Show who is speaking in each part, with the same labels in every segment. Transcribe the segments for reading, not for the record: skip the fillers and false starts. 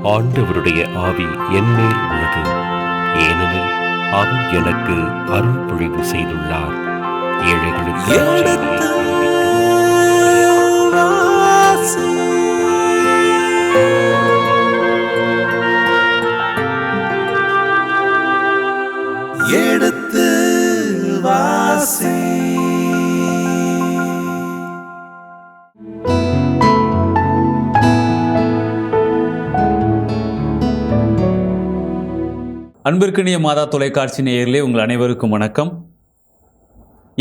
Speaker 1: ஆண்டவருடைய ஆவி என்மேல் உள்ளது, ஏனெனில் அவர் எனக்கு அருள் பொழிவு செய்துள்ளார். ஏழைகளுக்கு
Speaker 2: எடுத்து வாசி.
Speaker 3: அன்பிற்கினிய மாதா தொலைக்காட்சி நேயர்களே, உங்கள் அனைவருக்கும் வணக்கம்.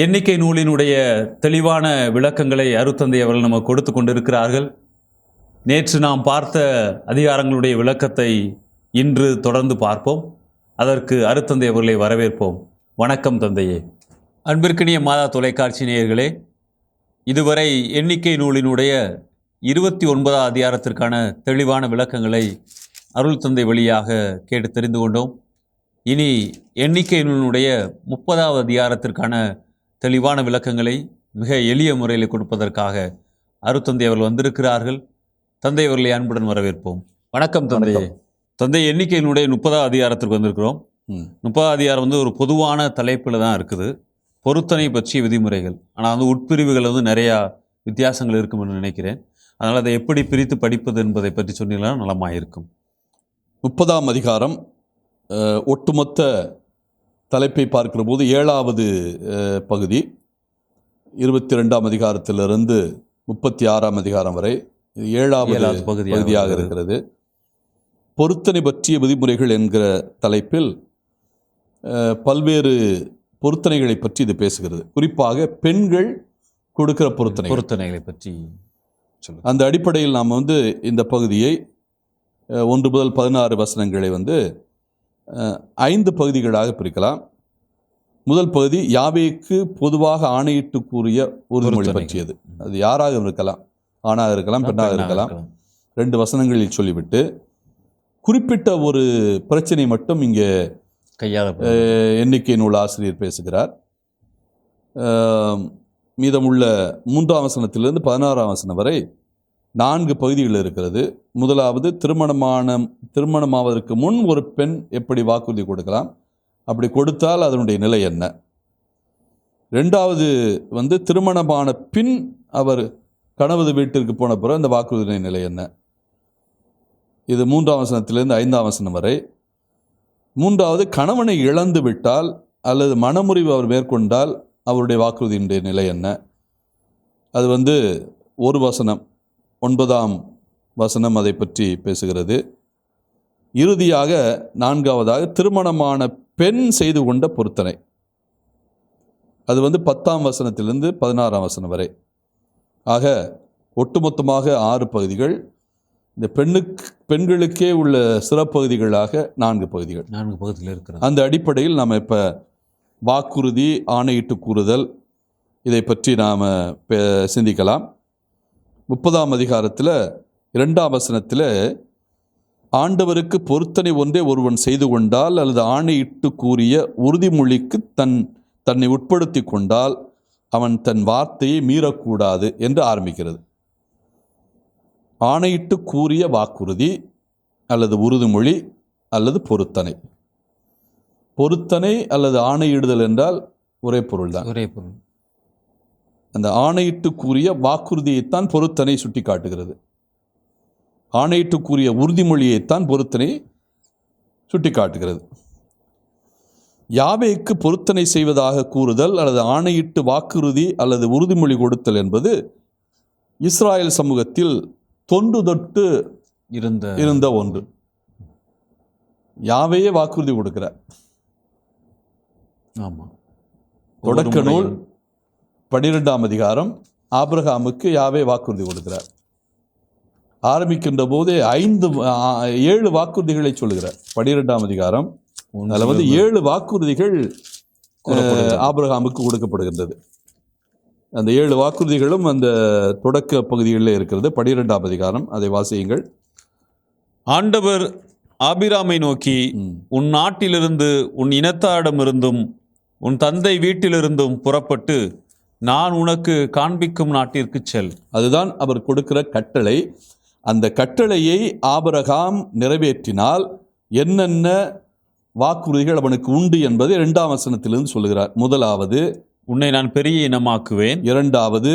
Speaker 3: எண்ணிக்கை நூலினுடைய தெளிவான விளக்கங்களை அருட்தந்தை அவர்கள் நமக்கு கொடுத்து கொண்டிருக்கிறார்கள். நேற்று நாம் பார்த்த அதிகாரங்களுடைய விளக்கத்தை இன்று தொடர்ந்து பார்ப்போம். அதற்கு அருட்தந்தை அவர்களை வரவேற்போம். வணக்கம் தந்தையே. அன்பிற்கினிய மாதா தொலைக்காட்சி நேயர்களே, இதுவரை எண்ணிக்கை நூலினுடைய 29ஆம் அதிகாரத்திற்கான தெளிவான விளக்கங்களை அருள் தந்தை வழியாக கேட்டு தெரிந்து கொண்டோம். இனி எண்ணிக்கை நூலினுடைய 30ஆவது அதிகாரத்திற்கான தெளிவான விளக்கங்களை மிக எளிய முறையில் கொடுப்பதற்காக அருட்தந்தை அவர்கள் வந்திருக்கிறார்கள். தந்தை அவர்களை அன்புடன் வரவேற்போம். வணக்கம் தந்தையே. தந்தை, எண்ணிக்கையினுடைய 30ஆவது அதிகாரத்திற்கு வந்திருக்கிறோம். 30ஆவது அதிகாரம் ஒரு பொதுவான தலைப்பில் தான் இருக்குது, பொருத்தனை பற்றிய விதிமுறைகள். ஆனால் உட்பிரிவுகள் நிறையா வித்தியாசங்கள் இருக்கும் என்று நினைக்கிறேன். அதனால் அதை எப்படி பிரித்து படிப்பது என்பதை பற்றி சொன்னீங்கன்னா நலமாக இருக்கும்.
Speaker 4: 30ஆம் அதிகாரம் ஒட்டுமொத்த தலைப்பை பார்க்கிற போது 7வது பகுதி 22ஆம் அதிகாரத்திலிருந்து 36ஆம் அதிகாரம் வரை 7வது பகுதியாக இருக்கிறது. பொருத்தனை பற்றிய விதிமுறைகள் என்கிற தலைப்பில் பல்வேறு பொருத்தனைகளை பற்றி இது பேசுகிறது. குறிப்பாக பெண்கள் கொடுக்கிற பொருத்தனைகளை பற்றி சொல்லுங்கள். அந்த அடிப்படையில் நாம் இந்த பகுதியை 1 முதல் 16 வசனங்களை 5 பகுதிகளாக பிரிக்கலாம். முதல் பகுதி யாவேக்கு பொதுவாக ஆணையிட்டு கூறிய உறுதிமொழி பற்றியது. அது யாராக இருக்கலாம், ஆணாக இருக்கலாம், பெண்ணாக இருக்கலாம். 2 வசனங்களில் சொல்லிவிட்டு குறிப்பிட்ட ஒரு பிரச்சனை மட்டும் இங்கே எண்ணிக்கை நூல் ஆசிரியர் பேசுகிறார். மீதமுள்ள 3ஆம் வசனத்திலிருந்து 16ஆம் வசனம் வரை 4 பகுதிகள் இருக்கிறது. முதலாவது திருமணமாவதற்கு முன் ஒரு பெண் எப்படி வாக்குறுதி கொடுக்கலாம், அப்படி கொடுத்தால் அதனுடைய நிலை என்ன. 2வது திருமணமான பின் அவர் கணவன் வீட்டிற்கு போன பிறகு அந்த வாக்குறுதியின் நிலை என்ன. இது 3ஆம் வசனத்திலிருந்து 5ஆம் வசனம் வரை. 3வது கணவனை இழந்து விட்டால் அல்லது மனமுறிவு அவர் மேற்கொண்டால் அவருடைய வாக்குறுதியினுடைய நிலை என்ன. அது ஒரு வசனம், 9ஆம் வசனம் அதை பற்றி பேசுகிறது. இறுதியாக 4வதாக திருமணமான பெண் செய்து கொண்ட பொருத்தனை. அது 10ஆம் வசனத்திலிருந்து 16ஆம் வசனம் வரை. ஆக ஒட்டுமொத்தமாக 6 பகுதிகள். இந்த பெண்களுக்கே உள்ள சிறப்பகுதிகளாக 4 பகுதிகள் இருக்கிறது. அந்த அடிப்படையில் நாம் இப்போ வாக்குறுதி, ஆணையிட்டு கூறுதல், இதை பற்றி நாம் சிந்திக்கலாம். 30ஆம் அதிகாரத்தில் 2ஆம் வசனத்தில் ஆண்டவருக்கு பொருத்தனை ஒன்றே ஒருவன் செய்து கொண்டால் அல்லது ஆணையிட்டு கூறிய உறுதிமொழிக்கு தன்னை உட்படுத்தி கொண்டால் அவன் தன் வார்த்தையை மீறக்கூடாது என்று ஆரம்பிக்கிறது. ஆணையிட்டு கூறிய வாக்குறுதி அல்லது உறுதிமொழி அல்லது பொருத்தனை. பொருத்தனை அல்லது ஆணையிடுதல் என்றால் ஒரே பொருள் தான். அந்த ஆணையிட்டு கூறிய வாக்குறுதியைத்தான் பொருத்தனை சுட்டி காட்டுகிறது. ஆணையிட்டு கூறிய உறுதிமொழியைத்தான் பொருத்தனை சுட்டி காட்டுகிறது. யாவேக்கு பொருத்தனை செய்வதாக கூறுதல் அல்லது ஆணையிட்டு வாக்குறுதி அல்லது உறுதிமொழி கொடுத்தல் என்பது இஸ்ராயல் சமூகத்தில் தொன்று தொட்டு இருந்த ஒன்று. யாவையே வாக்குறுதி கொடுக்கிறார். ஆமாம். தொடக்க நூல் 12ஆம் அதிகாரம் ஆபிரகாமுக்கு யாவே வாக்குறுதி கொடுக்கிறார். ஆரம்பிக்கின்ற போதே 7 வாக்குறுதிகளை சொல்லுகிறார். 12ஆம் அதிகாரம் அதில் 7 வாக்குறுதிகள் ஆபிரகாமுக்கு கொடுக்கப்படுகின்றது. அந்த 7 வாக்குறுதிகளும் அந்த தொடக்க பகுதிகளில் இருக்கிறது. 12ஆம் அதிகாரம், அதை வாசியுங்கள்.
Speaker 3: ஆண்டவர் ஆபிராமை நோக்கி, உன் நாட்டிலிருந்து, உன் இனத்தாரிடமிருந்தும், உன் தந்தை வீட்டிலிருந்தும் புறப்பட்டு நான் உனக்கு காண்பிக்கும் நாட்டிற்கு செல்.
Speaker 4: அதுதான் அவர் கொடுக்கிற கட்டளை. அந்த கட்டளையை ஆபிரகாம் நிறைவேற்றினால் என்னென்ன வாக்குறுதிகள் அவனுக்கு உண்டு என்பதை 2ஆம் வசனத்திலிருந்து சொல்லுகிறார். முதலாவது,
Speaker 3: உன்னை நான் பெரிய இனமாக்குவேன்.
Speaker 4: இரண்டாவது,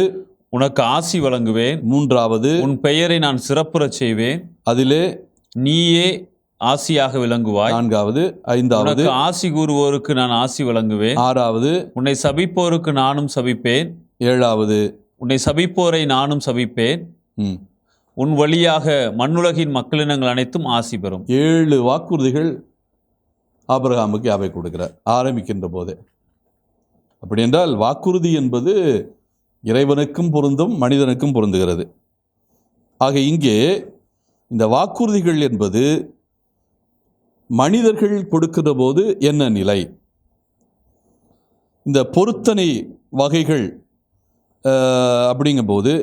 Speaker 3: உனக்கு ஆசி வழங்குவேன்.
Speaker 4: மூன்றாவது,
Speaker 3: உன் பெயரை நான் சிறப்புறச் செய்வேன்.
Speaker 4: அதிலே
Speaker 3: நீயே ஆசியாக விளங்குவாய்.
Speaker 4: நான்காவது, ஐந்தாவது,
Speaker 3: உனக்கு ஆசி கூறுவோருக்கு நான் ஆசி வழங்குவேன்.
Speaker 4: ஆறாவது,
Speaker 3: உன்னை சபிப்போருக்கு நானும் சபிப்பேன்.
Speaker 4: ஏழாவது,
Speaker 3: உன்னை சபிப்போரை நானும் சபிப்பேன். உன் வழியாக மண்ணுலகின் மக்களினங்கள் அனைத்தும் ஆசி பெறும்.
Speaker 4: 7 வாக்குறுதிகள் ஆபிரகாமுக்கு யாவை கொடுக்கிறார் ஆரம்பிக்கின்ற போதே. அப்படி என்றால் வாக்குறுதி என்பது இறைவனுக்கும் பொருந்தும், மனிதனுக்கும் பொருந்துகிறது. ஆக இங்கே இந்த வாக்குறுதிகள் என்பது மனிதர்கள் கொடுக்கிற போது என்ன நிலை, இந்த பொருத்தனை வகைகள் அப்படிங்கும்போது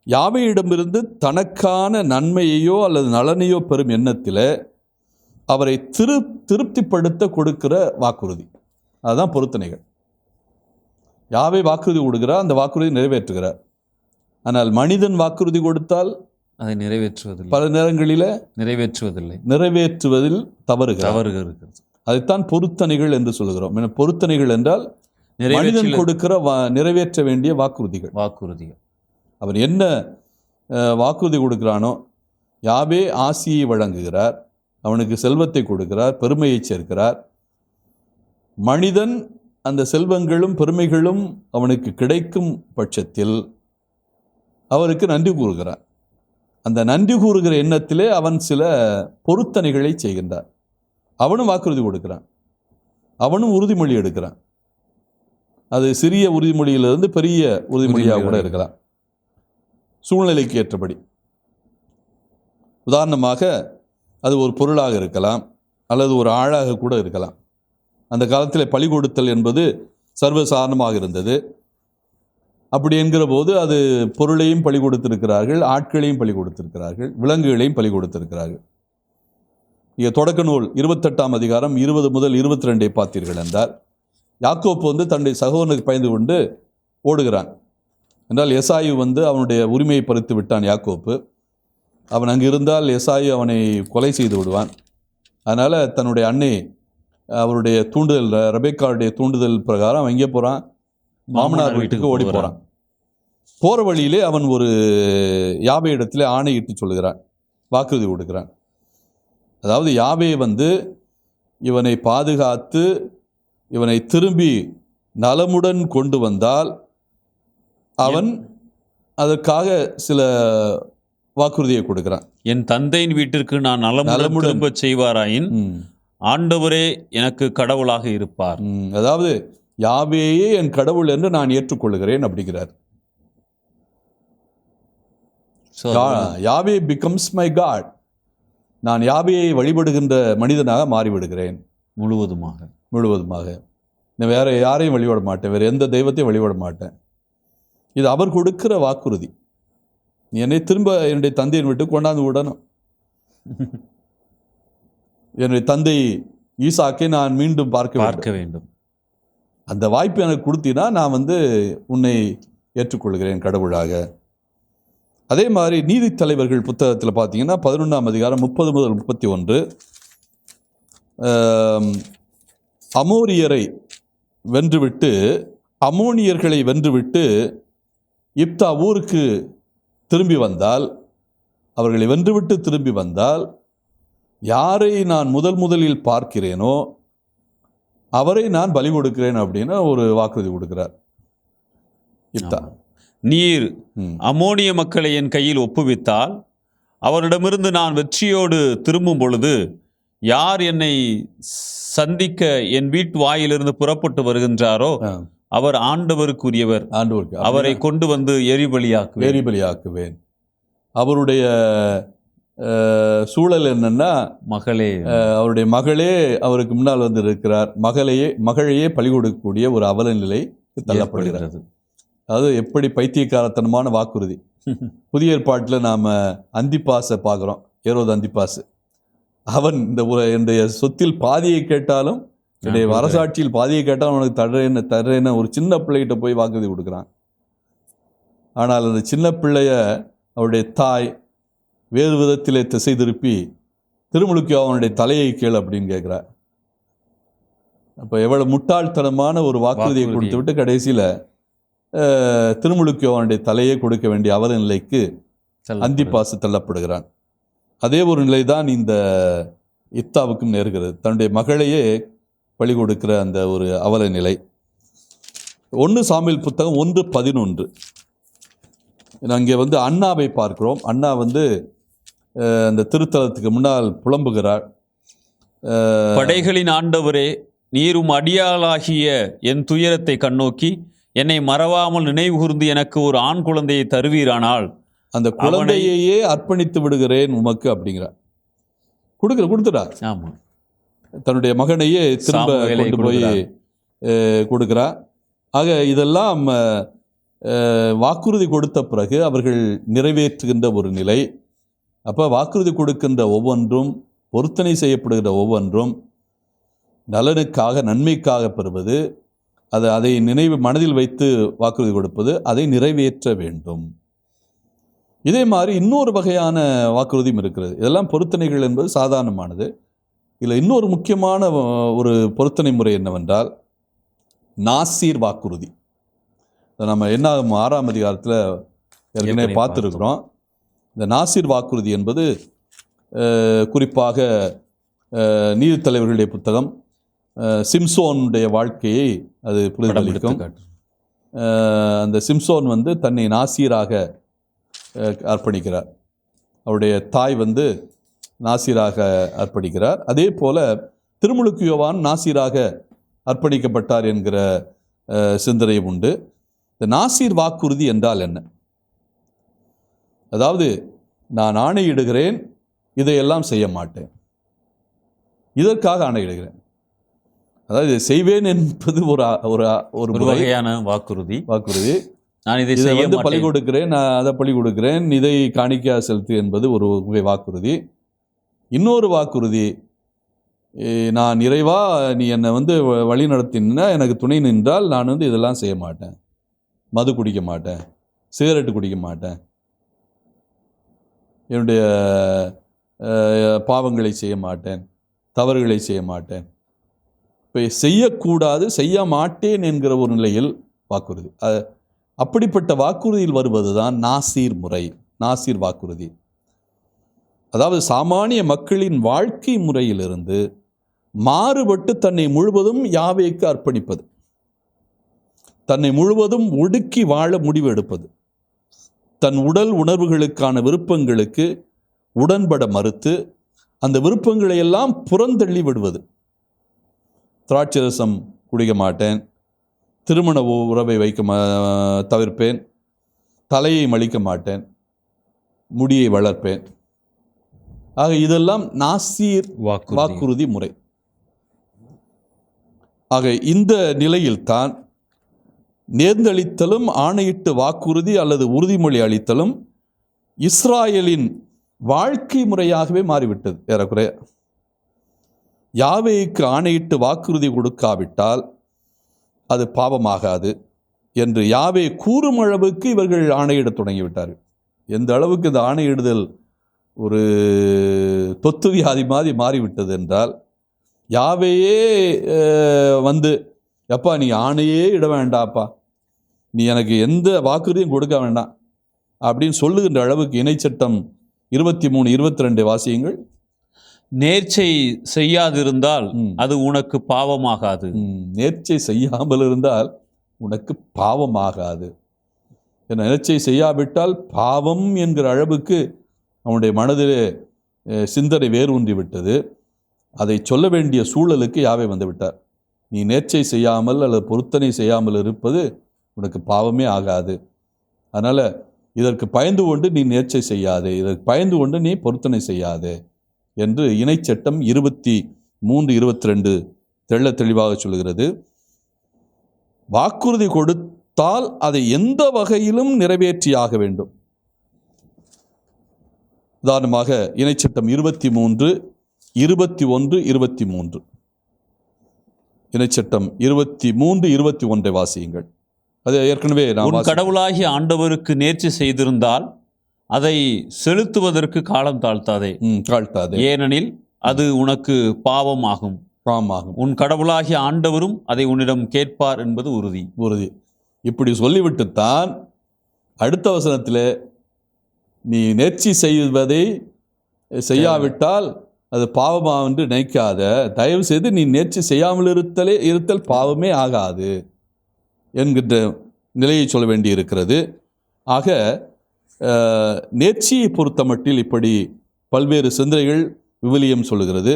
Speaker 4: யாவையிடமிருந்து தனக்கான நன்மையையோ அல்லது நலனையோ பெறும் எண்ணத்தில் அவரை திருப்திப்படுத்த கொடுக்கிற வாக்குறுதி, அதுதான் பொருத்தனைகள். யாவை வாக்குறுதி கொடுக்கிறார், அந்த வாக்குறுதி நிறைவேற்றுகிறார். ஆனால் மனிதன் வாக்குறுதி கொடுத்தால்
Speaker 3: அதை நிறைவேற்றுவதில்லை,
Speaker 4: பல நேரங்களில் நிறைவேற்றுவதில் தவறுகிறது. அதைத்தான் பொருத்தனைகள் என்று சொல்கிறோம். பொருத்தனைகள் என்றால் மனிதன் கொடுக்கிற நிறைவேற்ற வேண்டிய வாக்குறுதிகள். அவன் என்ன வாக்குறுதி கொடுக்கிறானோ, யாவே ஆசியை வழங்குகிறார், அவனுக்கு செல்வத்தை கொடுக்கிறார், பெருமையை சேர்க்கிறார். மனிதன் அந்த செல்வங்களும் பெருமைகளும் அவனுக்கு கிடைக்கும் பட்சத்தில் அவருக்கு நன்றி கூறுகிறார். அந்த நன்றி கூறுகிற எண்ணத்திலே அவன் சில பொருத்தனைகளை செய்கின்றார். அவனும் வாக்குறுதி கொடுக்கிறான், அவனும் உறுதிமொழி எடுக்கிறான். அது சிறிய உறுதிமொழியிலிருந்து பெரிய உறுதிமொழியாக கூட இருக்கலாம், சூழ்நிலைக்கு ஏற்றபடி. உதாரணமாக அது ஒரு பொருளாக இருக்கலாம், அல்லது ஒரு ஆளாக கூட இருக்கலாம். அந்த காலத்தில் பலி கொடுத்தல் என்பது சர்வசாதாரணமாக இருந்தது. அப்படி என்கிற போது அது பொருளையும் பலி கொடுத்திருக்கிறார்கள், ஆட்களையும் பலி கொடுத்திருக்கிறார்கள், விலங்குகளையும் பலி கொடுத்திருக்கிறார்கள். இங்கே தொடக்க நூல் 28ஆம் அதிகாரம் 20 முதல் 22 பார்த்தீர்கள் என்றால், யாக்கோப்பு தன்னுடைய சகோதரனுக்கு பயந்து கொண்டு ஓடுகிறான். என்றால் எசாயு அவனுடைய உரிமையை பறித்து விட்டான் யாக்கோப்பு. அவன் அங்கு இருந்தால் எசாயு அவனை கொலை செய்து விடுவான். அதனால் தன்னுடைய அன்னை அவருடைய தூண்டுதல், ரெபெக்காவுடைய தூண்டுதல் பிரகாரம் அவன் எங்கே போகிறான், மாமனார் வீட்டுக்கு ஓடி போகிறான். போகிற வழியிலே அவன் ஒரு யாவே இடத்துல ஆணையிட்டு சொல்கிறான், வாக்குறுதி கொடுக்கிறான். அதாவது யாவே இவனை பாதுகாத்து இவனை திரும்பி நலமுடன் கொண்டு வந்தால் அவன் அதற்காக சில வாக்குறுதியை கொடுக்கிறான்.
Speaker 3: என் தந்தையின் வீட்டிற்கு நான் நலமுடன் திரும்ப செய்வாராயின் ஆண்டவரே எனக்கு கடவுளாக இருப்பார்.
Speaker 4: அதாவது யாவேயே என் கடவுள் என்று நான் ஏற்றுக்கொள்கிறேன் அப்படிங்கிறார். யாவே பிகம்ஸ் மை காட். நான் யாவேயை வழிபடுகின்ற மனிதனாக மாறிவிடுகிறேன் முழுவதுமாக. நான் வேற யாரையும் வழிபட மாட்டேன், வேற எந்த தெய்வத்தையும் வழிபட மாட்டேன். இது அவர் கொடுக்கிற வாக்குறுதி. நீ என்னை திரும்ப என்னுடைய தந்தையின் விட்டு கொண்டாந்து விடணும். என்னுடைய தந்தை ஈசாக்கை நான் மீண்டும் பார்க்க வேண்டும். அந்த வாய்ப்பு எனக்கு கொடுத்தீனா நான் உன்னை ஏற்றுக்கொள்கிறேன் கடவுளாக. அதே மாதிரி நீதித்தலைவர்கள் புத்தகத்தில் பார்த்தீங்கன்னா 11ஆம் அதிகாரம் 30 முதல் 31 அமோனியர்களை வென்றுவிட்டு இப்தா ஊருக்கு திரும்பி வந்தால், அவர்களை வென்றுவிட்டு திரும்பி வந்தால், யாரை நான் முதலில் பார்க்கிறேனோ அவரை நான் பலி கொடுக்கிறேன் அப்படின்னு ஒரு வாக்குறுதி கொடுக்கிறார் இப்தா.
Speaker 3: நீர் அமோனிய மக்களை என் கையில் ஒப்புவித்தால் அவரிடமிருந்து நான் வெற்றியோடு திரும்பும் பொழுது யார் என்னை சந்திக்க என் வீட்டு வாயிலிருந்து புறப்பட்டு வருகின்றாரோ அவர் ஆண்டவருக்குரியவர், அவரை கொண்டு எரிபலியாக்குவேன். அவருடைய சூழல் என்னன்னா, அவருடைய மகளே அவருக்கு முன்னால் இருக்கிறார். மகளையே பலி கொடுக்கக்கூடிய ஒரு அவல நிலை தள்ளப்படுகிறது. அது எப்படி பைத்தியக்காரத்தனமான வாக்குறுதி. புதிய ஏற்பாட்டில் நாம் அந்திப்பாசை பார்க்குறோம், ஏரோது அந்திப்பாசு. அவன் என்னுடைய சொத்தில் பாதியை கேட்டாலும், என்னுடைய அரசாட்சியில் பாதியை கேட்டாலும் அவனுக்கு தர்றேன்னு ஒரு சின்ன பிள்ளைகிட்ட போய் வாக்குறுதி கொடுக்குறான். ஆனால் அந்த சின்ன பிள்ளைய அவருடைய தாய்
Speaker 4: வேறு விதத்திலே திசை திருப்பி திருமுழுக்கு அவனுடைய தலையை கேள் அப்படின்னு கேட்குறார். அப்போ எவ்வளவு முட்டாள்தனமான ஒரு வாக்குறுதியை கொடுத்து விட்டு கடைசியில் திருமுழுக்கு அவனுடைய தலையை கொடுக்க வேண்டிய அவல நிலைக்கு அந்திப்பாசு தள்ளப்படுகிறான். அதே ஒரு நிலைதான் இந்த இப்தாவுக்கும் நேர்கிறது. தன்னுடைய மகளையே பலி கொடுக்கிற அந்த ஒரு அவல நிலை. 1 சாமுவேல் புத்தகம் 1:11. அங்கே அன்னாவை பார்க்கிறோம். அன்னா அந்த திருத்தலத்துக்கு முன்னால் புலம்புகிறார்.
Speaker 3: படைகளின் ஆண்டவரே, நீரும் அடியாளாகிய என் துயரத்தை கண்ணோக்கி என்னை மறவாமல் நினைவு கூர்ந்து எனக்கு ஒரு ஆண் குழந்தையை தருவீரானால்
Speaker 4: அந்த குழந்தையையே அர்ப்பணித்து விடுகிறேன் உமக்கு அப்படிங்கிறார். கொடுத்துட்டார்.
Speaker 3: ஆமா,
Speaker 4: தன்னுடைய மகனையே திரும்ப கொண்டு போய் கொடுக்கிறார். ஆக இதெல்லாம் வாக்குறுதி கொடுத்த பிறகு அவர்கள் நிறைவேற்றுகின்ற ஒரு நிலை. அப்போ வாக்குறுதி கொடுக்கின்ற ஒவ்வொன்றும், பொருத்தனை செய்யப்படுகிற ஒவ்வொன்றும் நலனுக்காக, நன்மைக்காக பெறுவது, அதை மனதில் வைத்து வாக்குறுதி கொடுப்பது, அதை நிறைவேற்ற வேண்டும். இதே மாதிரி இன்னொரு வகையான வாக்குறுதியும் இருக்கிறது. இதெல்லாம் பொருத்தனைகள் என்பது சாதாரணமானது. இதில் இன்னொரு முக்கியமான ஒரு பொருத்தனை முறை என்னவென்றால் நாசீர் வாக்குறுதி. நம்ம என்னாகும் 6ஆம் அதிகாரத்தில் ஏற்கனவே பார்த்துருக்குறோம். இந்த நாசீர் வாக்குறுதி என்பது குறிப்பாக நீதித்தலைவர்களுடைய புத்தகம் சிம்சோனுடைய வாழ்க்கையை அது பிரதிபலிக்கும். அந்த சிம்சோன் தன்னை நாசீராக அர்ப்பணிக்கிறார். அவருடைய தாய் நாசீராக அர்ப்பணிக்கிறார். அதே போல திருமுழுக்கு யோவான் நாசீராக அர்ப்பணிக்கப்பட்டார் என்கிற சிந்தனை உண்டு. இந்த நாசீர் வாக்குறுதி என்றால் என்ன? அதாவது, நான் ஆணையிடுகிறேன், இதையெல்லாம் செய்ய மாட்டேன், இதற்காக ஆணையிடுகிறேன். அதாவது இதை செய்வேன் என்பது ஒரு வகையான வாக்குறுதி. நான் இதை பலி கொடுக்கிறேன், நான் அதை பலி கொடுக்கிறேன், இதை காணிக்கையாக செலுத்து என்பது ஒரு வகை வாக்குறுதி. இன்னொரு வாக்குறுதி, நான் இறைவா நீ என்னை வழி நடத்தினா, எனக்கு துணை நின்றால் நான் இதெல்லாம் செய்ய மாட்டேன், மது குடிக்க மாட்டேன், சிகரெட்டு குடிக்க மாட்டேன், என்னுடைய பாவங்களை செய்ய மாட்டேன், தவறுகளை செய்ய மாட்டேன். இப்போ செய்யக்கூடாது, செய்ய மாட்டேன் என்கிற ஒரு நிலையில் வாக்குறுதி. அப்படிப்பட்ட வாக்குறுதியில் வருவது தான் நாசீர் முறை, நாசீர் வாக்குறுதி. அதாவது சாமானிய மக்களின் வாழ்க்கை முறையிலிருந்து மாறுபட்டு தன்னை முழுவதும் யாவேக்கு அர்ப்பணிப்பது, தன்னை முழுவதும் ஒடுக்கி வாழ முடிவு எடுப்பது, தன் உடல் உணர்வுகளுக்கான விருப்பங்களுக்கு உடன்பட மறுத்து அந்த விருப்பங்களை எல்லாம் புறந்தள்ளி விடுவது. திராட்சை ரசம் குடிக்க மாட்டேன், திருமண உறவை தவிர்ப்பேன், தலையை மலிக்க மாட்டேன், முடியை வளர்ப்பேன். ஆக இதெல்லாம் நாசீர் வாக்குறுதி முறை. ஆக இந்த நிலையில்தான் நேர்ந்தளித்தலும் ஆணையிட்டு வாக்குறுதி அல்லது உறுதிமொழி அளித்தலும் இஸ்ராயலின் வாழ்க்கை முறையாகவே மாறிவிட்டது. ஏறக்குறைய யாவேக்கு ஆணையிட்டு வாக்குறுதி கொடுக்காவிட்டால் அது பாவமாகாது என்று யாவே கூறும் அளவுக்கு இவர்கள் ஆணையிடத் தொடங்கிவிட்டார்கள். எந்த அளவுக்கு இந்த ஆணையிடுதல் ஒரு தொத்து வியாதி மாதிரி மாறிவிட்டது என்றால், யாவையே எப்பா நீ ஆணையே இட வேண்டாப்பா, நீ எனக்கு எந்த வாக்குறுதியும் கொடுக்க வேண்டாம் அப்படின்னு சொல்லுகின்ற அளவுக்கு இணைச்சட்டம் 23, 22 வாசியங்கள்.
Speaker 3: நேர்ச்சை செய்யாதிருந்தால் அது உனக்கு பாவமாகாது.
Speaker 4: நேர்ச்சை செய்யாமல் இருந்தால் உனக்கு பாவமாகாது. நேர்ச்சை செய்யாவிட்டால் பாவம் என்கிற அளவுக்கு அவனுடைய மனதிலே சிந்தனை வேரூன்றி விட்டது. அதை சொல்ல வேண்டிய சூழலுக்கு யாவே வந்து விட்டார். நீ நேர்ச்சை செய்யாமல் அல்லது பொருத்தனை செய்யாமல் இருப்பது உனக்கு பாவமே ஆகாது. அதனால் இதற்கு பயந்து கொண்டு நீ நேர்ச்சை செய்யாதே, இதற்கு பயந்து கொண்டு நீ பொருத்தனை செய்யாதே என்று இணைச்சட்டம் 23, 22 தெள்ள தெளிவாக சொல்கிறது. வாக்குறுதி கொடுத்தால் அதை எந்த வகையிலும் நிறைவேற்றியாக வேண்டும். உதாரணமாக இணைச்சட்டம் 23, 21, 23. இணைச்சட்டம் 23, 21 வாசியுங்கள். அது ஏற்கனவே
Speaker 3: கடவுளாகிய ஆண்டவருக்கு நேர்ச்சி செய்திருந்தால் அதை செலுத்துவதற்கு காலம் தாழ்த்தாதே,
Speaker 4: தாழ்த்தாதே,
Speaker 3: ஏனெனில் அது உனக்கு பாவமாகும்.
Speaker 4: பாவமாகும்.
Speaker 3: உன் கடவுளாகிய ஆண்டவரும் அதை உன்னிடம் கேட்பார் என்பது உறுதி.
Speaker 4: உறுதி. இப்படி சொல்லிவிட்டுத்தான் அடுத்த வசனத்தில் நீ நேர்ச்சி செய்வதை செய்யாவிட்டால் அது பாவமா என்று நினைக்காத, தயவு செய்து நீ நேர்ச்சி செய்யாமல் இருத்தல் பாவமே ஆகாது என்கின்ற நிலையை சொல்ல வேண்டி இருக்கிறது. ஆக நேர்ச்சியை பொறுத்த மட்டில் இப்படி பல்வேறு சிந்தனைகள் விவிலியம் சொல்லுகிறது.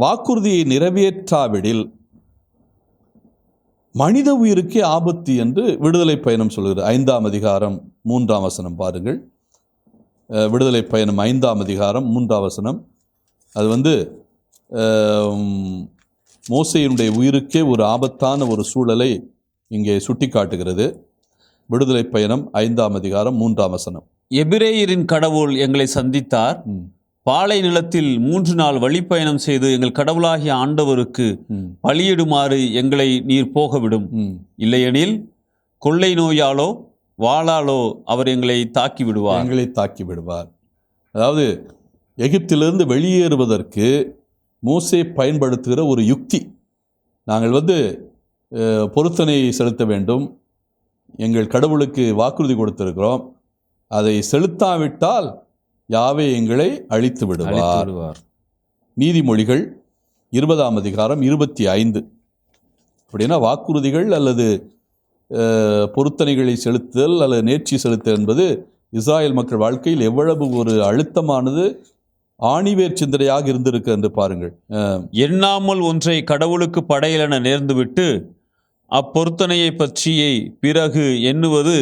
Speaker 4: வாக்குறுதியை நிறைவேற்றாவிடில் மனித உயிருக்கே ஆபத்து என்று விடுதலை பயணம் சொல்கிறது. 5ஆம் அதிகாரம் 3ஆம் வசனம் பாருங்கள். விடுதலை பயணம் 5ஆம் அதிகாரம் 3ஆம் வசனம். அது மோசேயினுடைய உயிருக்கே ஒரு ஆபத்தான ஒரு சூழலை இங்கே சுட்டி காட்டுகிறது. விடுதலை பயணம் 5ஆம் அதிகாரம் 3ஆம் வசனம்.
Speaker 3: எபிரேயரின் கடவுள் எங்களை சந்தித்தார். பாலை நிலத்தில் 3 நாள் வழிப்பயணம் செய்து எங்கள் கடவுளாகிய ஆண்டவருக்கு பலியிடுமாறு எங்களை நீர் போகவிடும். இல்லையெனில் கொள்ளை நோயாலோ வாளாலோ அவர் எங்களை தாக்கி விடுவார். அதாவது எகிப்திலிருந்து வெளியேறுவதற்கு மோசே பயன்படுத்துகிற ஒரு யுக்தி. நாங்கள் பொருத்தனை செலுத்த வேண்டும், எங்கள் கடவுளுக்கு வாக்குறுதி கொடுத்திருக்கிறோம், அதை செலுத்தாவிட்டால் யாவே எங்களை அழித்து விடுவார். நீதிமொழிகள் 20ஆம் அதிகாரம் 25. அப்படின்னா வாக்குறுதிகள் அல்லது பொருத்தனைகளை செலுத்துதல் அல்லது நேர்ச்சி செலுத்தல் என்பது இஸ்ராயல் மக்கள் வாழ்க்கையில் எவ்வளவு ஒரு அழுத்தமானது, ஆணிவேர் சிந்தனையாக இருந்திருக்கு என்று பாருங்கள். எண்ணாமல் ஒன்றை கடவுளுக்கு படையலென நேர்ந்துவிட்டு அப்பொருத்தனையை பற்றியை பிறகு எண்ணுவது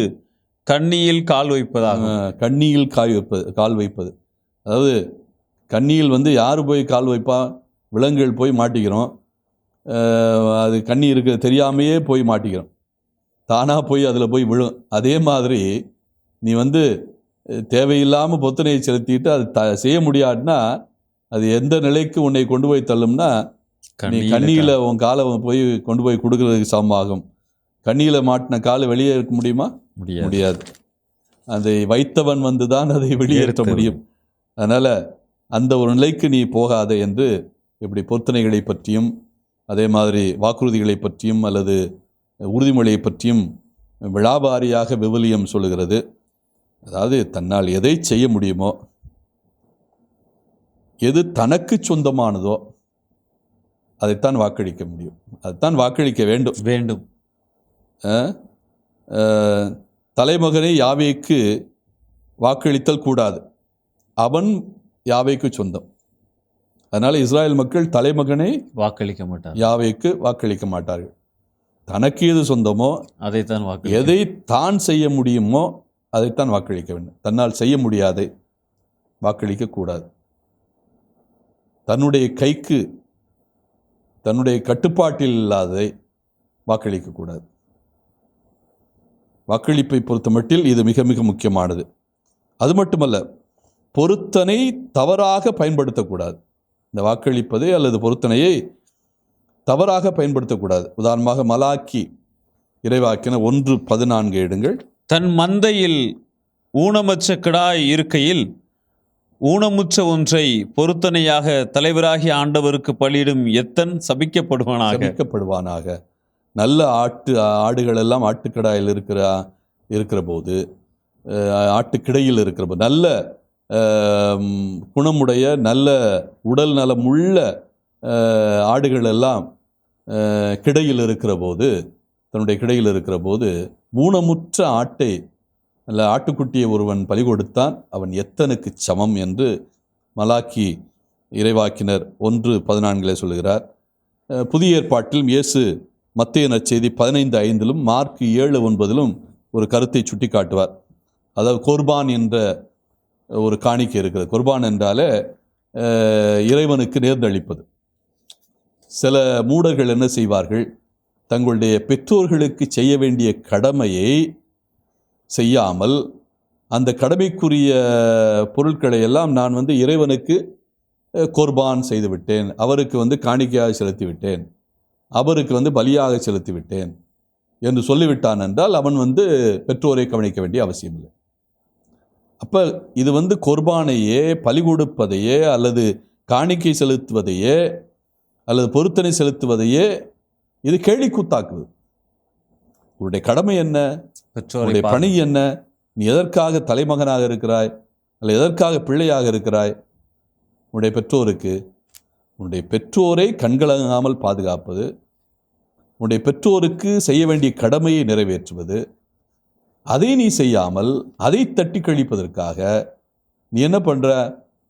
Speaker 3: கண்ணியில் கால் வைப்பதாகும்.
Speaker 4: கண்ணியில் கால் வைப்பது. அதாவது கண்ணியில் யார் போய் கால் வைப்பா? விலங்குகள் போய் மாட்டிக்கிறோம். அது கண்ணி இருக்க தெரியாமையே போய் மாட்டிக்கிறோம், தானாக போய் அதில் போய் விழும். அதே மாதிரி நீ தேவையில்லாமல் பொத்தனையை செலுத்திட்டு அது செய்ய முடியாதுன்னா அது எந்த நிலைக்கு உன்னை கொண்டு போய் தள்ளும்னா, நீ கண்ணியில் உன் காலை போய் கொண்டு போய் கொடுக்கறதுக்கு சமமாகும். கண்ணியில் மாட்டின காலை வெளியே இருக்க முடியுமா? முடியாது. அதை வைத்தவன் தான் அதை வெளியேற்ற முடியும். அதனால் அந்த ஒரு நிலைக்கு நீ போகாத என்று இப்படி பொருத்தனைகளை பற்றியும் அதே மாதிரி வாக்குறுதிகளை பற்றியும் அல்லது உறுதிமொழியை பற்றியும் விழாவாரியாக விவிலியம் சொல்லுகிறது. அதாவது தன்னால் எதை செய்ய முடியுமோ, எது தனக்கு சொந்தமானதோ அதைத்தான் வாக்களிக்க முடியும், அதைத்தான் வாக்களிக்க வேண்டும். தலைமகனை யாவேக்கு வாக்களித்தல் கூடாது, அவன் யாவேக்கு சொந்தம். அதனால் இஸ்ராயல் மக்கள் தலைமகனை
Speaker 3: வாக்களிக்க மாட்டார்,
Speaker 4: யாவேக்கு வாக்களிக்க மாட்டார்கள். தனக்கு எது சொந்தமோ
Speaker 3: அதைத்தான்
Speaker 4: எதை தான் செய்ய முடியுமோ அதைத்தான் வாக்களிக்க வேண்டும். தன்னால் செய்ய முடியாதை வாக்களிக்க கூடாது. தன்னுடைய கைக்கு தன்னுடைய கட்டுப்பாட்டில் இல்லாததை வாக்களிக்கக்கூடாது. வாக்களிப்பை பொறுத்த மட்டில் இது மிக மிக முக்கியமானது. அது மட்டுமல்ல, பொருத்தனை தவறாக பயன்படுத்தக்கூடாது. இந்த வாக்களிப்பதை அல்லது பொருத்தனையை தவறாக பயன்படுத்தக்கூடாது. உதாரணமாக மலாக்கி இறைவாக்கின 1:14 எடுங்கள்.
Speaker 3: தன் மந்தையில் ஊனமற்ற கிடாய் இருக்கையில் ஊனமுற்ற ஒன்றை பொருத்தனையாக தலைவராகிய ஆண்டவருக்கு பலியிடும் எத்தன் சபிக்கப்படுவானாக. நல்ல ஆடுகள் எல்லாம் ஆட்டுக்கடாயில் இருக்கிற போது, ஆட்டுக்கிடையில் இருக்கிற போது, நல்ல குணமுடைய நல்ல உடல் நலமுள்ள ஆடுகள் எல்லாம் தன்னுடைய கிடையில் இருக்கிற போது ஊனமுற்ற ஆட்டை அல்ல ஆட்டுக்குட்டியை ஒருவன் பலி கொடுத்தான், அவன் எத்தனுக்கு சமம் என்று மலாக்கி இறைவாக்கினர் 1:14 சொல்லுகிறார். புதிய ஏற்பாட்டிலும் இயேசு மத்தேயு நற்செய்தி 15:5 மார்க் 7:9 ஒரு கருத்தை சுட்டி காட்டுவார். அதாவது குர்பான் என்ற ஒரு காணிக்கை இருக்கிறது. குர்பான் என்றாலே இறைவனுக்கு நேர்ந்தளிப்பது. சில மூடர்கள் என்ன செய்வார்கள், தங்களுடைய பெற்றோர்களுக்கு செய்ய வேண்டிய கடமையை செய்யாமல் அந்த கடமைக்குரிய பொருட்களை எல்லாம் நான் இறைவனுக்கு குர்பான் செய்து விட்டேன், அவருக்கு காணிக்கையாக செலுத்தி விட்டேன், அவருக்கு பலியாக செலுத்தி விட்டேன் என்று சொல்லிவிட்டான் என்றால் அவன் பெற்றோரை கவனிக்க வேண்டிய அவசியம் இல்லை.
Speaker 4: அப்போ இது வந்து குர்பானையே, பலி கொடுப்பதையே, அல்லது காணிக்கை செலுத்துவதையே, அல்லது பொருத்தனை செலுத்துவதையே இது கேலிக்கூத்தாக்குது. உன்னுடைய கடமை என்ன? உன்னுடைய பணி என்ன? நீ எதற்காக தலைமகனாக இருக்கிறாய், அல்லது எதற்காக பிள்ளையாக இருக்கிறாய்? உன்னுடைய பெற்றோருக்கு, உன்னுடைய பெற்றோரை கண்கலங்காமல் பாதுகாப்பது, உன்னுடைய பெற்றோருக்கு செய்ய வேண்டிய கடமையை நிறைவேற்றுவது, அதை நீ செய்யாமல் அதை தட்டி கழிப்பதற்காக நீ என்ன பண்ணுற?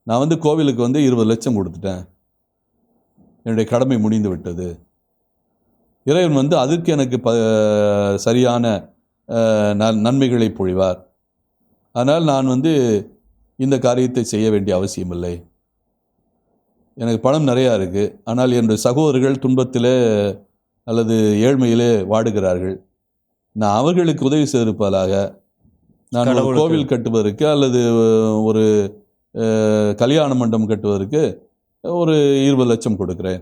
Speaker 4: நான் வந்து கோவிலுக்கு வந்து 20 லட்சம் கொடுத்துட்டேன், என்னுடைய கடமை முடிந்து விட்டது, இறைவன் வந்து அதுக்கு எனக்கு சரியான நன்மைகளை பொழிவார், அதனால் நான் வந்து இந்த காரியத்தை செய்ய வேண்டிய அவசியமில்லை, எனக்கு பணம் நிறையா இருக்குது, ஆனால் என்னுடைய சகோதரர்கள் துன்பத்திலே அல்லது ஏழ்மையிலே வாடுகிறார்கள், நான் அவர்களுக்கு உதவி செய்திருப்பதாக நான் ஒரு கோவில் கட்டுவதற்கு அல்லது ஒரு கல்யாண மண்டபம் கட்டுவதற்கு ஒரு 20 லட்சம் கொடுக்குறேன்.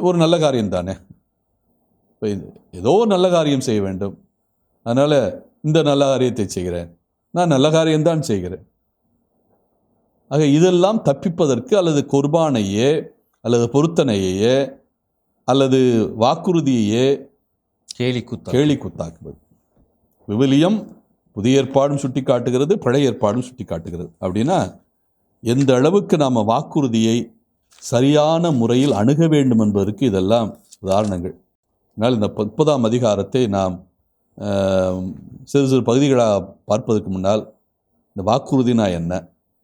Speaker 4: ஒரு நல்ல காரியம் தானே, இப்போ ஏதோ ஒரு நல்ல காரியம் செய்ய வேண்டும், அதனால் இந்த நல்ல காரியத்தை செய்கிறேன், நான் நல்ல காரியம்தான் செய்கிறேன். ஆக இதெல்லாம் தப்பிப்பதற்கு அல்லது குர்பானையே அல்லது பொருத்தனையே அல்லது வாக்குறுதியையே கேலிக்கூத்தாக்குவது. விவிலியம் புதிய ஏற்பாடும் சுட்டி காட்டுகிறது, பழைய ஏற்பாடும் சுட்டி காட்டுகிறது. அப்படின்னா எந்த அளவுக்கு நாம் வாக்குறுதியை சரியான முறையில் அணுக வேண்டும் என்பதற்கு இதெல்லாம் உதாரணங்கள். அதனால் இந்த 30ஆம் அதிகாரத்தை நாம் சிறு சிறு பகுதிகளாக பார்ப்பதற்கு முன்னால் இந்த வாக்குறுதினா என்ன,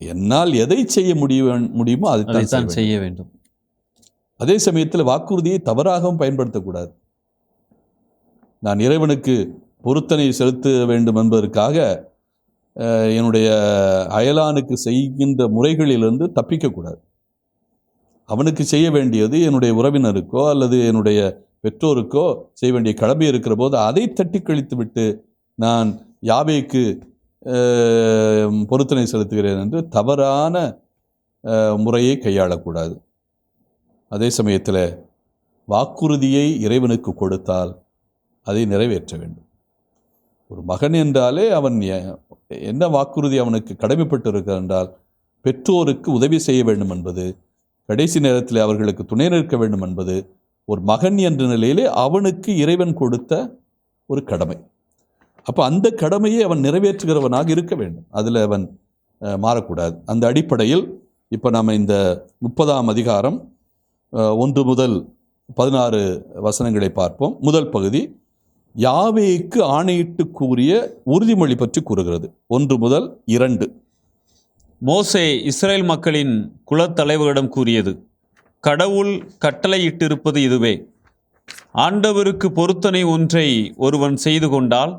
Speaker 4: என்னால் எதை செய்ய முடியுமோ அதைத்தான் செய்ய வேண்டும். அதே சமயத்தில் வாக்குறுதியை தவறாகவும் பயன்படுத்தக்கூடாது. நான் இறைவனுக்கு பொருத்தனை செலுத்த வேண்டும் என்பதற்காக என்னுடைய அயலானுக்கு செய்கின்ற முறைகளிலிருந்து தப்பிக்கக்கூடாது. அவனுக்கு செய்ய வேண்டியது என்னுடைய உறவினருக்கோ அல்லது என்னுடைய பெற்றோருக்கோ செய்ய வேண்டிய கடமை இருக்கிற போது அதை தட்டி கழித்து விட்டு நான் யாவேக்கு பொருத்தனை செலுத்துகிறேன் என்று தவறான முறையை கையாளக்கூடாது. அதே சமயத்தில் வாக்குறுதியை இறைவனுக்கு கொடுத்தால் அதை நிறைவேற்ற வேண்டும். ஒரு மகன் என்றாலே அவன் என்ன வாக்குறுதி அவனுக்கு கடமைப்பட்டு இருக்கிறான் என்றால் பெற்றோருக்கு உதவி செய்ய வேண்டும் என்பது, கடைசி நேரத்தில் அவர்களுக்கு துணை நிற்க வேண்டும் என்பது ஒரு மகன் என்ற நிலையிலே அவனுக்கு இறைவன் கொடுத்த ஒரு கடமை. அப்போ அந்த கடமையை அவன் நிறைவேற்றுகிறவனாக இருக்க வேண்டும், அதில் அவன் மாறக்கூடாது. அந்த அடிப்படையில் இப்போ நாம் இந்த 30ஆம் அதிகாரம் 1 முதல் 16 வசனங்களை பார்ப்போம். முதல் பகுதி யாவேக்கு ஆணையிட்டு கூறிய உறுதிமொழி பற்றி கூறுகிறது. 1 முதல் 2.
Speaker 3: மோசே இஸ்ரேல் மக்களின் குலத்தலைவரிடம் கூறியது, கடவுள் கட்டளையிட்டிருப்பது இதுவே, ஆண்டவருக்கு பொருத்தனை ஒன்றை ஒருவன் செய்து கொண்டால்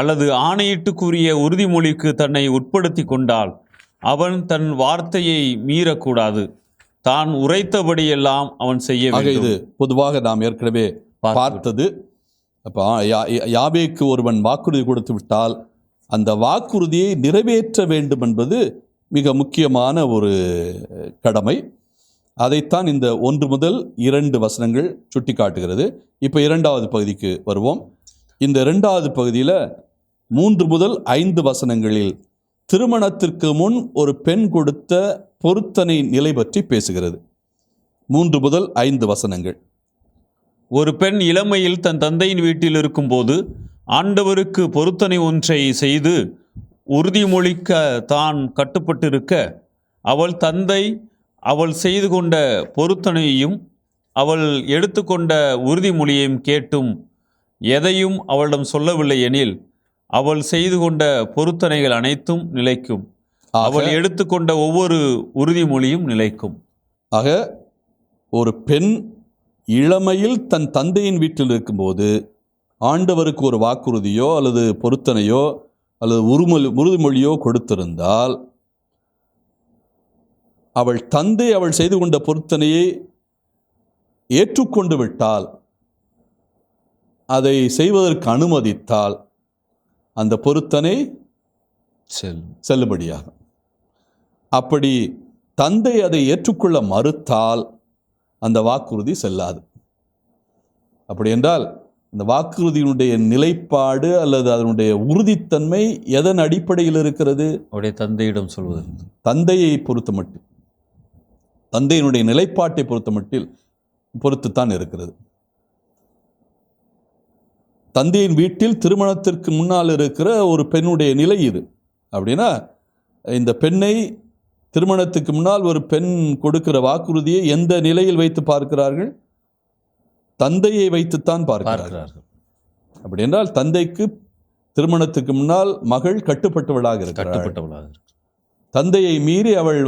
Speaker 3: அல்லது ஆணையிட்டு கூறிய உறுதிமொழிக்கு தன்னை உட்படுத்தி கொண்டால் அவன் தன் வார்த்தையை மீறக்கூடாது, தான் உரைத்தபடியெல்லாம் அவன் செய்ய வேண்டும்.
Speaker 4: இது பொதுவாக நாம் ஏற்கனவே பார்த்தது. அப்போ யாவேக்கு ஒருவன் வாக்குறுதி கொடுத்து விட்டால் அந்த வாக்குறுதியை நிறைவேற்ற வேண்டும் என்பது மிக முக்கியமான ஒரு கடமை. அதைத்தான் இந்த 1 முதல் 2 வசனங்கள் சுட்டி காட்டுகிறது. இப்போ 2வது பகுதிக்கு வருவோம். இந்த 2வது பகுதியில் 3 முதல் 5 வசனங்களில் திருமணத்திற்கு முன் ஒரு பெண் கொடுத்த பொருத்தனை நிலை பற்றி பேசுகிறது. 3 முதல் 5 வசனங்கள்.
Speaker 3: ஒரு பெண் இளமையில் தன் தந்தையின் வீட்டில் இருக்கும்போது ஆண்டவருக்கு பொருத்தனை ஒன்றை செய்து உறுதிமொழிக்க தான் கட்டுப்பட்டிருக்க, அவள் தந்தை அவள் செய்து கொண்ட பொருத்தனையையும் அவள் எடுத்துக்கொண்ட உறுதிமொழியையும் கேட்டும் எதையும் அவளிடம் சொல்லவில்லை எனில் அவள் செய்து கொண்ட பொருத்தனைகள் அனைத்தும் நிலைக்கும், அவள் எடுத்துக்கொண்ட ஒவ்வொரு உறுதிமொழியும் நிலைக்கும்.
Speaker 4: ஆக ஒரு பெண் இளமையில் தன் தந்தையின் வீட்டில் இருக்கும்போது ஆண்டவருக்கு ஒரு வாக்குறுதியோ அல்லது பொருத்தனையோ அல்லது உறுதிமொழியோ கொடுத்திருந்தால் அவள் தந்தை அவள் செய்து கொண்ட பொருத்தனையை ஏற்றுக்கொண்டு விட்டால், அதை செய்வதற்கு அனுமதித்தால் அந்த பொருத்தனை செல்லுபடியாகும். அப்படி தந்தை அதை ஏற்றுக்கொள்ள மறுத்தால் அந்த வாக்குறுதி செல்லாது. அப்படி என்றால் இந்த வாக்குறுதியினுடைய நிலைப்பாடு அல்லது அதனுடைய உறுதித்தன்மை எதன் அடிப்படையில் இருக்கிறது?
Speaker 3: அவருடைய தந்தையிடம் சொல்வது.
Speaker 4: தந்தையை பொறுத்த மட்டில், தந்தையினுடைய நிலைப்பாட்டை பொறுத்துத்தான் இருக்கிறது. தந்தையின் வீட்டில் திருமணத்திற்கு முன்னால் இருக்கிற ஒரு பெண்ணுடைய நிலை இது. அப்படின்னா இந்த பெண்ணை திருமணத்துக்கு முன்னால் ஒரு பெண் கொடுக்கிற வாக்குறுதியை எந்த நிலையில் வைத்து பார்க்கிறார்கள்? தந்தையை வைத்துத்தான் பார்க்கிறார்கள். அப்படி என்றால் தந்தைக்கு திருமணத்துக்கு முன்னால் மகள் கட்டுப்பட்டவளாக இருக்கிறாள். தந்தையை மீறி அவள்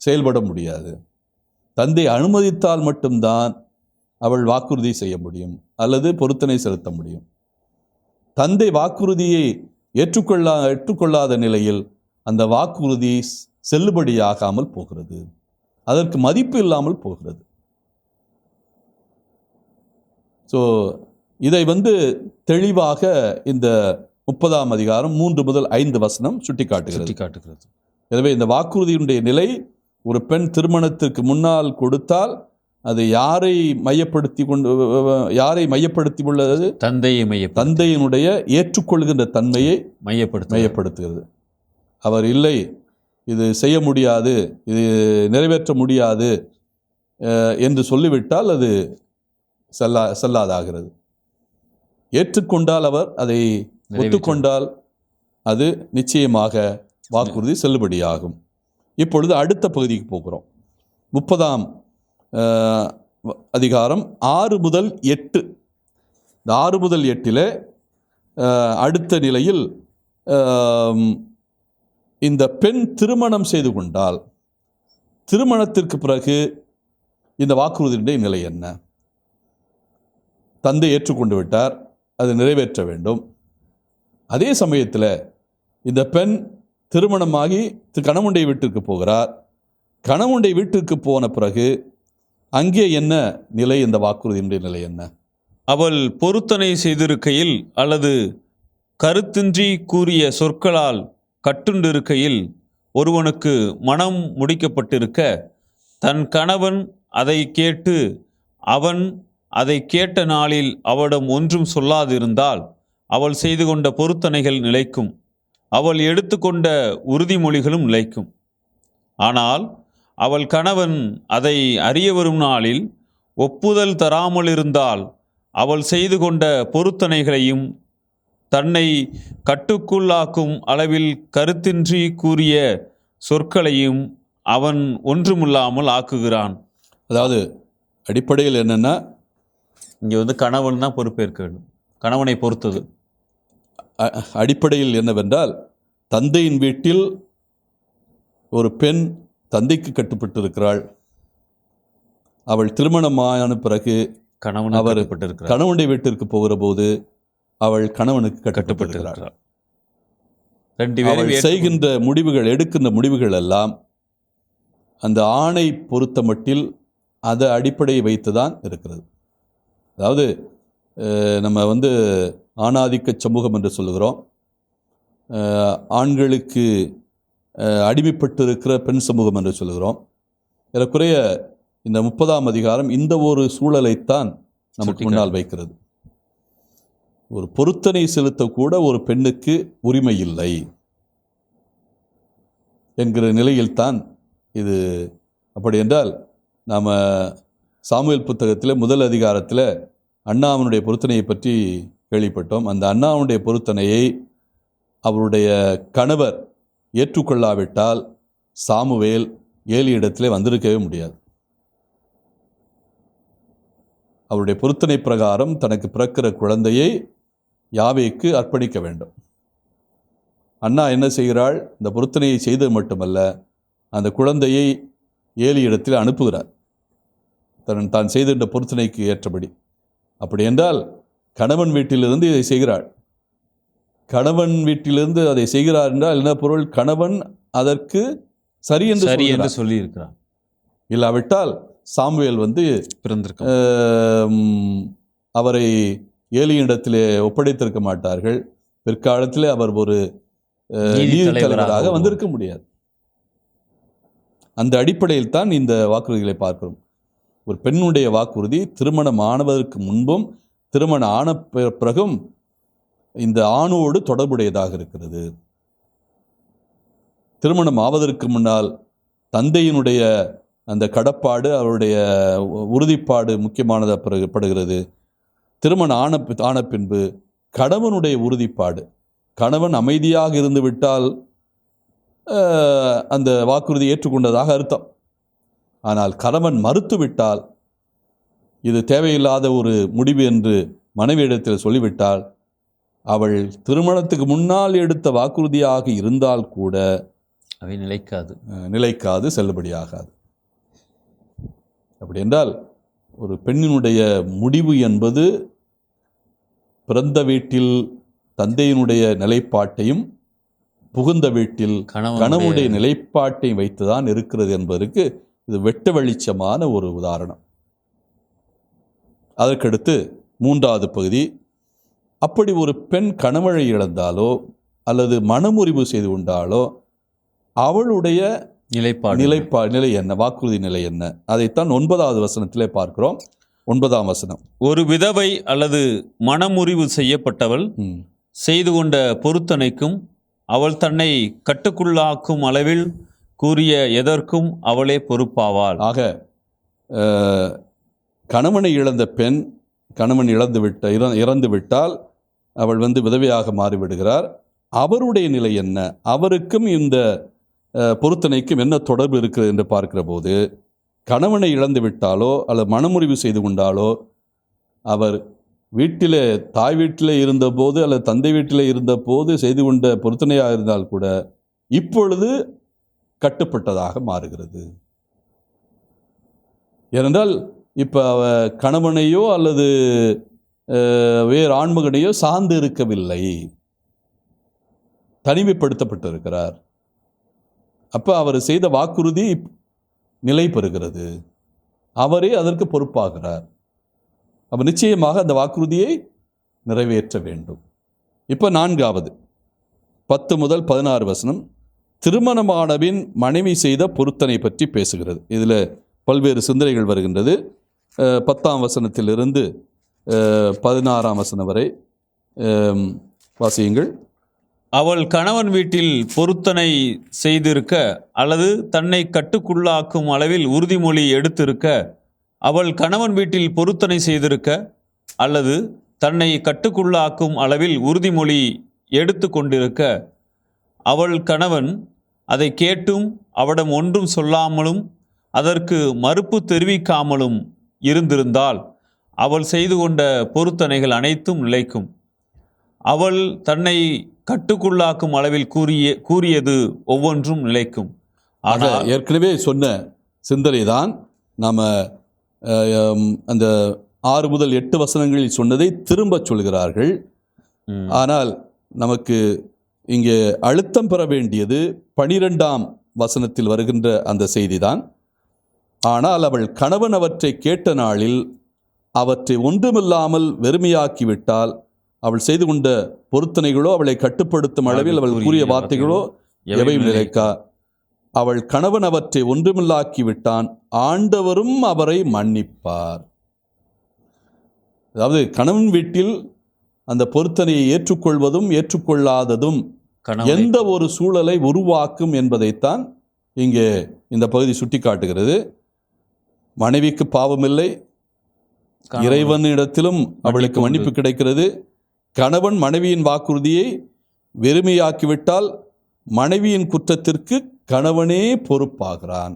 Speaker 4: செயல்பட முடியாது. தந்தை அனுமதித்தால் மட்டும்தான் அவள் வாக்குறுதி செய்ய முடியும் அல்லது பொருத்தனை செலுத்த முடியும். தந்தை வாக்குறுதியை ஏற்றுக்கொள்ளாத நிலையில் அந்த வாக்குறுதி செல்லுபடியாகாமல் போகிறது, அதற்கு மதிப்பு இல்லாமல் போகிறது. ஸோ இதை தெளிவாக இந்த 30ஆம் அதிகாரம் 3 முதல் 5 வசனம் சுட்டிக்காட்டுகிறது. எனவே இந்த வாக்குறுதியினுடைய நிலை, ஒரு பெண் திருமணத்திற்கு முன்னால் கொடுத்தால் அது யாரை மையப்படுத்தி உள்ளது? தந்தையினுடைய ஏற்றுக்கொள்கின்ற தன்மையை மையப்படுத்துகிறது. அவர் இல்லை, இது செய்ய முடியாது, இது நிறைவேற்ற முடியாது என்று சொல்லிவிட்டால் அது செல்லாதாகிறது. ஏற்றுக்கொண்டால், அவர் அதை ஒத்துக்கொண்டால் அது நிச்சயமாக வாக்குறுதி செல்லுபடியாகும். இப்பொழுது அடுத்த பகுதிக்கு போகிறோம். 30ஆம் அதிகாரம் 6 முதல் 8. இந்த 6 முதல் 8 அடுத்த நிலையில் இந்த பெண் திருமணம் செய்து கொண்டால் திருமணத்திற்கு பிறகு இந்த வாக்குறுதியுடைய நிலை என்ன? தந்தை ஏற்றுக்கொண்டு விட்டார், அது நிறைவேற்ற வேண்டும். அதே சமயத்தில் இந்த பெண் திருமணமாகி கணவனுடைய வீட்டிற்கு போகிறார். கணவனுடைய வீட்டிற்கு போன பிறகு அங்கே என்ன நிலை? இந்த வாக்குறுதியினுடைய நிலை என்ன?
Speaker 3: அவள் பொருத்தனை செய்திருக்கையில் அல்லது கருத்தின்றி கூறிய சொற்களால் கட்டுண்டிருக்கையில் ஒருவனுக்கு மனம் முடிக்கப்பட்டிருக்க, தன் கணவன் அதை கேட்டு அவன் அதை கேட்ட நாளில் அவளிடம் ஒன்றும் சொல்லாதிருந்தால் அவள் செய்து கொண்ட பொருத்தனைகள் நிலைக்கும், அவள் எடுத்துக்கொண்ட உறுதிமொழிகளும் நிலைக்கும். ஆனால் அவள் கணவன் அதை அறிய வரும் நாளில் ஒப்புதல் தராமல் இருந்தால் அவள் செய்து கொண்ட பொருத்தனைகளையும் தன்னை கட்டுக்குள்ளாக்கும் அளவில் கருத்தின்றி கூறிய சொற்களையும் அவன் ஒன்றுமில்லாமல் ஆக்குகிறான்.
Speaker 4: அதாவது அடிப்படையில் என்னென்னா,
Speaker 3: இங்கே கணவன் தான் பொறுப்பேற்க வேண்டும், கணவனை பொறுத்தது.
Speaker 4: அடிப்படையில் என்னவென்றால், தந்தையின் வீட்டில் ஒரு பெண் தந்தைக்கு கட்டுப்பட்டு இருக்கிறாள். அவள் திருமணமான பிறகு கணவனுடைய வீட்டிற்கு போகிற போது அவள் கணவனுக்கு கட்டுப்பட்டிருக்கிறாள். அவள் செய்கின்ற முடிவுகள், எடுக்கின்ற முடிவுகள் எல்லாம் அந்த ஆணை பொறுத்த மட்டில் அதை அடிப்படையை வைத்துதான் இருக்கிறது. அதாவது நம்ம ஆணாதிக்க சமூகம் என்று சொல்லுகிறோம். ஆண்களுக்கு அடிமைப்பட்டு இருக்கிற பெண் சமூகம் என்று சொல்லுகிறோம். ஏறக்குறைய இந்த 30ஆம் அதிகாரம் இந்த ஒரு சூழலைத்தான் நமக்கு முன்னால் வைக்கிறது. ஒரு பொருத்தனை செலுத்தக்கூட ஒரு பெண்ணுக்கு உரிமை இல்லை என்கிற நிலையில்தான் இது. அப்படி என்றால் நாம் சாமுவேல் புத்தகத்தில் முதல் அதிகாரத்தில் அன்னாவனுடைய பொருத்தனையை பற்றி கேள்விப்பட்டோம். அந்த அன்னாவனுடைய பொருத்தனையை அவருடைய கணவர் ஏற்றுக்கொள்ளாவிட்டால் சாமுவேல் ஏலி இடத்திலே வந்திருக்கவே முடியாது. அவருடைய பொருத்தனை பிரகாரம் தனக்கு பிறக்கிற குழந்தையை யாவேக்கு அர்ப்பணிக்க வேண்டும். அண்ணா என்ன செய்கிறாள்? இந்த பொருத்தனையை செய்தது மட்டுமல்ல, அந்த குழந்தையை ஏலி இடத்தில் அனுப்புகிறார், தான் செய்திருந்த பொருத்தனைக்கு ஏற்றபடி. அப்படி என்றால் கணவன் வீட்டிலிருந்து இதை செய்கிறாள். கணவன் வீட்டிலிருந்து அதை செய்கிறார் என்றால் என்ன பொருள்? கணவன் அதற்கு சரி என்று
Speaker 3: சொல்லியிருக்கிறார்.
Speaker 4: இல்லாவிட்டால் சாமுவேல் அவரை ஏலியிடத்திலே ஒப்படைத்திருக்க மாட்டார்கள். பிற்காலத்திலே அவர் ஒரு நீதி தலைவராக வந்திருக்க முடியாது. அந்த அடிப்படையில் தான் இந்த வாக்குறுதிகளை பார்க்கிறோம். ஒரு பெண்ணுடைய வாக்குறுதி திருமணம் ஆனதற்கு முன்பும் திருமணம் ஆன பிறகும் இந்த ஆணோடு தொடர்புடையதாக இருக்கிறது. திருமணம் ஆவதற்கு முன்னால் தந்தையினுடைய அந்த கடப்பாடு, அவருடைய உறுதிப்பாடு முக்கியமானதாக படுகிறது. திருமணம் ஆன பின்பு கணவனுடைய உறுதிப்பாடு. கணவன் அமைதியாக இருந்து விட்டால் அந்த வாக்குறுதி ஏற்றுக்கொண்டதாக அர்த்தம். ஆனால் கணவன் மறுத்துவிட்டால், இது தேவையில்லாத ஒரு முடிவு என்று மனைவியிடத்தில் சொல்லிவிட்டால், அவள் திருமணத்துக்கு முன்னால் எடுத்த வாக்குறுதியாக இருந்தால் கூட
Speaker 3: அவை
Speaker 4: நிலைக்காது, செல்லுபடியாகாது. அப்படி என்றால் ஒரு பெண்ணினுடைய முடிவு என்பது பிறந்த வீட்டில் தந்தையினுடைய நிலைப்பாட்டையும் புகுந்த வீட்டில் கணவனுடைய நிலைப்பாட்டையும் வைத்துதான் இருக்கிறது என்பதற்கு இது வெட்ட வெளிச்சமான ஒரு உதாரணம். அதற்கடுத்து 3வது பகுதி, அப்படி ஒரு பெண் கணவனை இழந்தாலோ அல்லது மனமுறிவு செய்து கொண்டாலோ அவளுடைய நிலை என்ன, வாக்குறுதி நிலை என்ன? அதைத்தான் 9வது வசனத்திலே பார்க்கிறோம். 9ஆம் வசனம்,
Speaker 3: ஒரு விதவை அல்லது மனமுறிவு செய்யப்பட்டவள் செய்து கொண்ட பொருத்தனைக்கும் அவள் தன்னை கட்டுக்குள்ளாக்கும் அளவில் கூறிய எதற்கும் அவளே பொறுப்பாவாள்.
Speaker 4: ஆக கணவனை இழந்த பெண், கணவன் இறந்து விட்டால் அவள் விதவையாக மாறிவிடுகிறார். அவருடைய நிலை என்ன, அவருக்கும் இந்த பொருத்தனைக்கும் என்ன தொடர்பு இருக்கிறது என்று பார்க்கிற போது, கணவனை இழந்து விட்டாலோ அல்லது மனமுறிவு செய்து கொண்டாலோ அவர் வீட்டிலே, தாய் வீட்டிலே இருந்தபோது அல்லது தந்தை வீட்டிலே இருந்தபோது செய்து கொண்ட பொருத்தனையாக இருந்தால் கூட இப்பொழுது கட்டுப்பட்டதாக மாறுகிறது. ஏனென்றால் இப்போ அவ கணவனையோ அல்லது வேறு ஆண்மகனையோ சார்ந்து இருக்கவில்லை, தனிமைப்படுத்தப்பட்டிருக்கிறார். அப்போ அவர் செய்த வாக்குறுதி நிலை பெறுகிறது, அவரே அதற்கு பொறுப்பாகிறார். அப்போ நிச்சயமாக அந்த வாக்குறுதியை நிறைவேற்ற வேண்டும். இப்போ 4வது 10 முதல் 16 வசனம் திருமணமானவின் மனைவி செய்த பொருத்தனை பற்றி பேசுகிறது. இதில் பல்வேறு சிந்தனைகள் வருகின்றது. 10ஆம் வசனத்திலிருந்து 16ஆம் வசனம் வரை வாசியுங்கள்.
Speaker 3: அவள் கணவன் வீட்டில் பொருத்தனை செய்திருக்க அல்லது தன்னை கட்டுக்குள்ளாக்கும் அளவில் உறுதிமொழி எடுத்திருக்க, அவள் கணவன் வீட்டில் பொருத்தனை செய்திருக்க அல்லது தன்னை கட்டுக்குள்ளாக்கும் அளவில் உறுதிமொழி எடுத்து கொண்டிருக்க, அவள் கணவன் அதை கேட்டும் அவளிடம் ஒன்றும் சொல்லாமலும் அதற்கு மறுப்பு தெரிவிக்காமலும் இருந்திருந்தால் அவள் செய்து கொண்ட பொருத்தனைகள் அனைத்தும் நிலைக்கும். அவள் தன்னை கட்டுக்குள்ளாக்கும் அளவில் கூறியது ஒவ்வொன்றும் நிலைக்கும்.
Speaker 4: ஆனால் ஏற்கனவே சொன்ன சிந்தனை தான் நாம் அந்த 6 முதல் 8 வசனங்களில் சொன்னதை திரும்ப சொல்கிறார்கள். ஆனால் நமக்கு இங்கே அழுத்தம் பெற வேண்டியது 12ஆம் வசனத்தில் வருகின்ற அந்த செய்தி தான். ஆனால் அவள் கணவன் அவற்றை கேட்ட நாளில் அவற்றை ஒன்றுமில்லாமல் வெறுமையாக்கிவிட்டால், அவள் செய்து கொண்ட பொருத்தனைகளோ அவளை கட்டுப்படுத்தும் அளவில் அவள் கூறிய வார்த்தைகளோ எவையும் நிலைக்கா. அவள் கணவன் அவற்றை ஒன்றுமில்லாக்கி விட்டான், ஆண்டவரும் அவரை மன்னிப்பார். அதாவது கணவன் வீட்டில் அந்த பொருத்தனையை ஏற்றுக்கொள்வதும் ஏற்றுக்கொள்ளாததும் எந்த ஒரு சூழலை உருவாக்கும் என்பதைத்தான் இங்கே இந்த பகுதி சுட்டி காட்டுகிறது. மனைவிக்கு பாவமில்லை, இறைவனிடத்திலும் அவளுக்கு மன்னிப்பு கிடைக்கிறது. கணவன் மனைவியின் வாக்குறுதியை வெறுமையாக்கிவிட்டால் மனைவியின் குற்றத்திற்கு கணவனே பொறுப்பாகிறான்.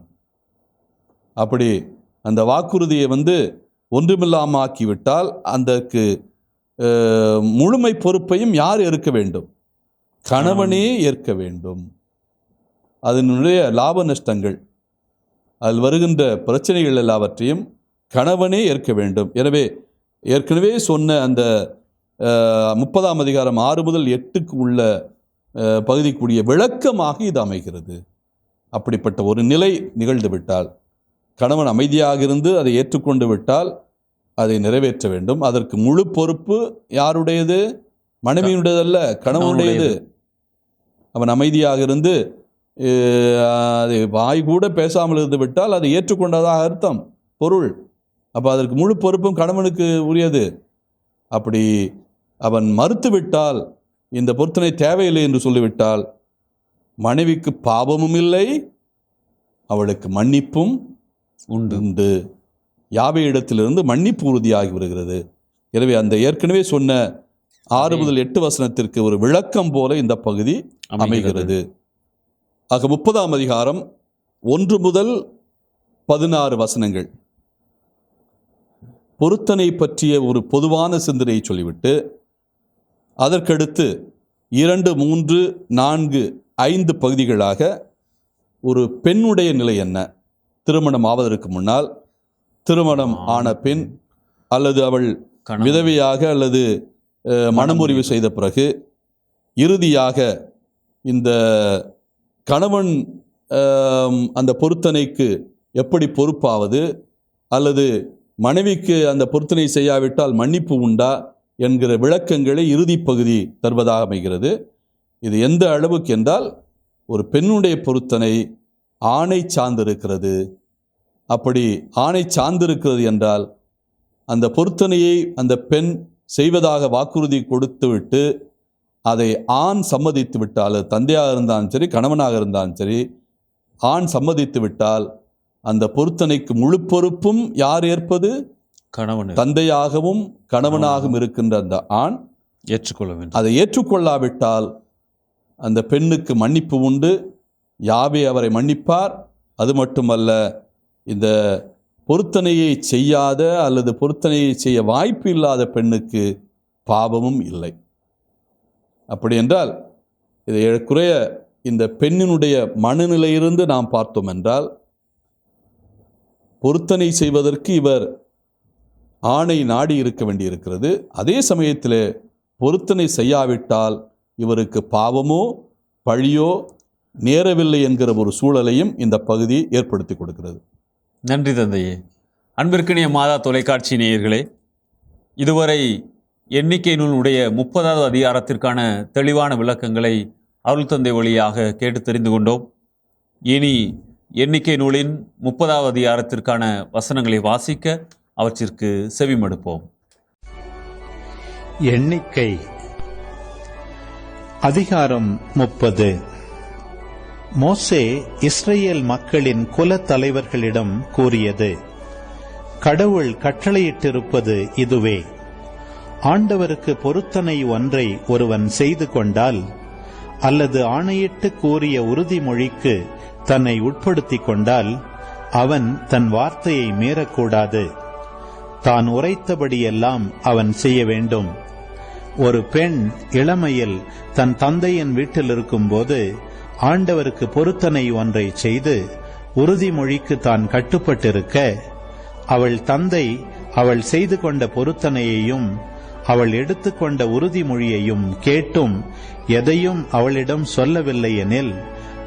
Speaker 4: அப்படி அந்த வாக்குறுதியை ஒன்றுமில்லாமல் ஆக்கிவிட்டால் அதற்கு முழுமை பொறுப்பையும் யார் ஏற்க வேண்டும்? கணவனே ஏற்க வேண்டும். அதனுடைய லாப நஷ்டங்கள், அதில் வருகின்ற பிரச்சனைகள் எல்லாவற்றையும் கணவனே ஏற்க வேண்டும். எனவே ஏற்கனவே சொன்ன அந்த 30ஆம் அதிகாரம் 6 முதல் 8க்கு உள்ள பகுதிக்குரிய விளக்கமாக இது அமைகிறது. அப்படிப்பட்ட ஒரு நிலை நிகழ்ந்து விட்டால், கணவன் அமைதியாக இருந்து அதை ஏற்றுக்கொண்டு விட்டால் அதை நிறைவேற்ற வேண்டும். அதற்கு முழு பொறுப்பு யாருடையது? மனைவியினுடையதல்ல, கணவனுடையது. அவன் அமைதியாக இருந்து அதை வாய் கூட பேசாமல் இருந்து விட்டால் அதை ஏற்றுக்கொண்டதாக அர்த்தம், பொருள். அப்போ அதற்கு முழு பொறுப்பும் கணவனுக்கு உரியது. அப்படி அவன் மறுத்துவிட்டால், இந்த பொருத்தனை தேவையில்லை என்று சொல்லிவிட்டால், மனைவிக்கு பாவமும் இல்லை, அவளுக்கு மன்னிப்பும் உண்டு. யாவே இடத்திலிருந்து மன்னிப்பு உறுதியாகி வருகிறது. எனவே அந்த ஏற்கனவே சொன்ன 6 முதல் 8 வசனத்திற்கு ஒரு விளக்கம் போல இந்த பகுதி அமைகிறது. ஆக 30ஆம் அதிகாரம் 1 முதல் 16 வசனங்கள் பொருத்தனை பற்றிய ஒரு பொதுவான சிந்தனையை சொல்லிவிட்டு, அதற்கடுத்து 2, 3, 4, 5 பகுதிகளாக ஒரு பெண்ணுடைய நிலை என்ன, திருமணம் ஆவதற்கு முன்னால், திருமணம் ஆன பெண், அல்லது அவள் விதவையாக அல்லது மனமுறிவு செய்த பிறகு, இறுதியாக இந்த கணவன் அந்த பொருத்தனைக்கு எப்படி பொறுப்பாவது, அல்லது மனைவிக்கு அந்த பொருத்தனை செய்யாவிட்டால் மன்னிப்பு உண்டா என்கிற விளக்கங்களை இறுதி பகுதி தருவதாக அமைகிறது. இது எந்த அளவுக்கு என்றால், ஒரு பெண்ணுடைய பொருத்தனை ஆணை சார்ந்திருக்கிறது. அப்படி ஆணை சார்ந்திருக்கிறது என்றால், அந்த பொருத்தனையை அந்த பெண் செய்வதாக வாக்குறுதி கொடுத்துவிட்டு அதை ஆண் சம்மதித்து விட்டால், தந்தையாக இருந்தாலும் சரி கணவனாக இருந்தாலும் சரி, ஆண் சம்மதித்து விட்டால் அந்த பொருத்தனைக்கு முழு பொறுப்பும் யார் ஏற்பது?
Speaker 3: கணவன்.
Speaker 4: தந்தையாகவும் கணவனாகவும் இருக்கின்ற அந்த ஆண்
Speaker 3: ஏற்றுக்கொள்ள வேண்டும்.
Speaker 4: அதை ஏற்றுக்கொள்ளாவிட்டால் அந்த பெண்ணுக்கு மன்னிப்பு உண்டு, யாவே அவரை மன்னிப்பார். அது மட்டுமல்ல, இந்த பொருத்தனையை செய்யாத அல்லது பொருத்தனையை செய்ய வாய்ப்பு இல்லாத பெண்ணுக்கு பாவமும் இல்லை. அப்படி என்றால், இதை ஏறக்குறைய இந்த பெண்ணினுடைய மனநிலையிலிருந்து நாம் பார்த்தோம் என்றால், பொருத்தனை செய்வதற்கு இவர் ஆணை நாடி இருக்க வேண்டியிருக்கிறது. அதே சமயத்தில் பொருத்தனை செய்யாவிட்டால் இவருக்கு பாவமோ பழியோ நேரவில்லை என்கிற ஒரு சூழலையும் இந்த பகுதி ஏற்படுத்தி கொடுக்கிறது.
Speaker 3: நன்றி தந்தையே. அன்பிற்கினிய மாதா தொலைக்காட்சி நேயர்களே, இதுவரை எண்ணிக்கை நூலுடைய 30வது அதிகாரத்திற்கான தெளிவான விளக்கங்களை அருள் தந்தை வழியாக கேட்டு தெரிந்து கொண்டோம். இனி எண்ணிக்கை நூலின் 30வது அதிகாரத்திற்கான வசனங்களை வாசிக்க அவற்றிற்கு செவிமடுப்போம்.
Speaker 5: எண்ணிக்கை அதிகாரம் 30. மோசே இஸ்ரேல் மக்களின் குல தலைவர்களிடம் கூறியது: கடவுள் கட்டளையிட்டிருப்பது இதுவே. ஆண்டவருக்கு பொருத்தனை ஒன்றை ஒருவன் செய்து கொண்டால், அல்லது ஆணையிட்டு கூறிய உறுதிமொழிக்கு தன்னை உட்படுத்திக் கொண்டால், அவன் தன் வார்த்தையை மீறக்கூடாது. தான் உரைத்தபடியெல்லாம் அவன் செய்ய வேண்டும். ஒரு பெண் இளமையில் தன் தந்தையின் வீட்டில் இருக்கும்போது ஆண்டவருக்கு பொருத்தனை ஒன்றை செய்து உறுதிமொழிக்கு தான் கட்டுப்பட்டிருக்க, அவள் தந்தை அவள் செய்து கொண்ட பொருத்தனையையும் அவள் எடுத்துக்கொண்ட உறுதிமொழியையும் கேட்டும் எதையும் அவளிடம் சொல்லவில்லை எனில்,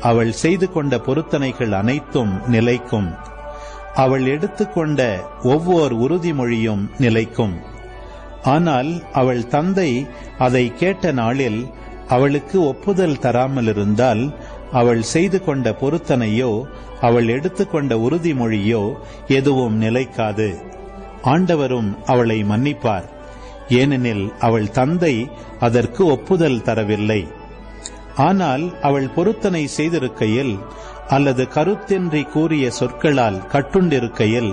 Speaker 5: அவள் செய்து கொண்ட பொருத்தனைகள் அனைத்தும் நிலைக்கும். அவள் எடுத்துக்கொண்ட ஒவ்வொரு உறுதிமொழியும் நிலைக்கும். ஆனால் அவள் தந்தை அதை கேட்ட நாளில் அவளுக்கு ஒப்புதல் தராமல் இருந்தால், அவள் செய்து கொண்ட பொருத்தனையோ அவள் எடுத்துக்கொண்ட உறுதிமொழியோ எதுவும் நிலைக்காது. ஆண்டவரும் அவளை மன்னிப்பார், ஏனெனில் அவள் தந்தை அதற்கு ஒப்புதல் தரவில்லை. ஆனால் அவள் பொருத்தனை செய்திருக்கையில் அல்லது கருத்தின்றி கூறிய சொற்களால் கட்டுண்டிருக்கையில்